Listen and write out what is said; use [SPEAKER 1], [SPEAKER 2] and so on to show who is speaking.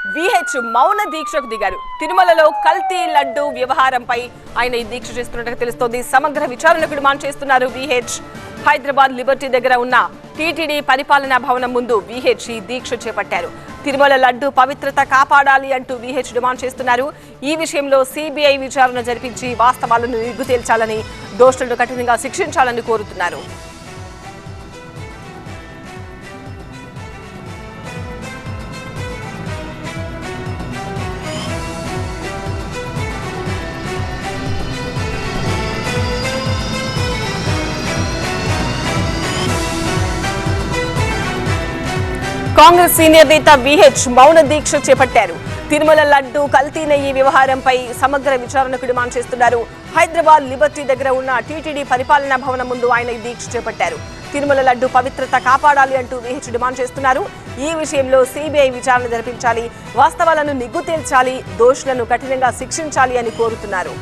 [SPEAKER 1] VH మౌన దీక్షకు దిగారు. తిరుమలలో కల్తీ లడ్డు వ్యవహారంపై ఆయన ఈ దీక్ష చేస్తున్నట్టుగా తెలుస్తోంది. సమగ్ర విచారణకు డిమాండ్ చేస్తున్నారు విహెచ్. హైదరాబాద్ లిబర్టీ దగ్గర ఉన్న టీటీడీ పరిపాలనా భవనం ముందు విహెచ్ ఈ దీక్ష చేపట్టారు. తిరుమల లడ్డు పవిత్రత కాపాడాలి అంటూ విహెచ్ డిమాండ్ చేస్తున్నారు. ఈ విషయంలో సిబిఐ విచారణ జరిపించి వాస్తవాలను నిగ్గు తేల్చాలని, దోషులను కఠినంగా శిక్షించాలని కోరుతున్నారు. కాంగ్రెస్ సీనియర్ నేత విహెచ్ మౌన దీక్ష చేపట్టారు. తిరుమల లడ్డు కల్తీ నెయ్యి వ్యవహారంపై సమగ్ర విచారణకు డిమాండ్ చేస్తున్నారు. హైదరాబాద్ లిబర్టీ దగ్గర ఉన్న టీటీడీ పరిపాలనా భవనం ముందు ఆయన ఈ దీక్ష చేపట్టారు. తిరుమల లడ్డు పవిత్రత కాపాడాలి అంటూ విహెచ్ డిమాండ్ చేస్తున్నారు. ఈ విషయంలో సిబిఐ విచారణ జరిపించాలి, వాస్తవాలను నిగ్గు తేల్చాలి, దోషులను కఠినంగా శిక్షించాలి అని కోరుతున్నారు.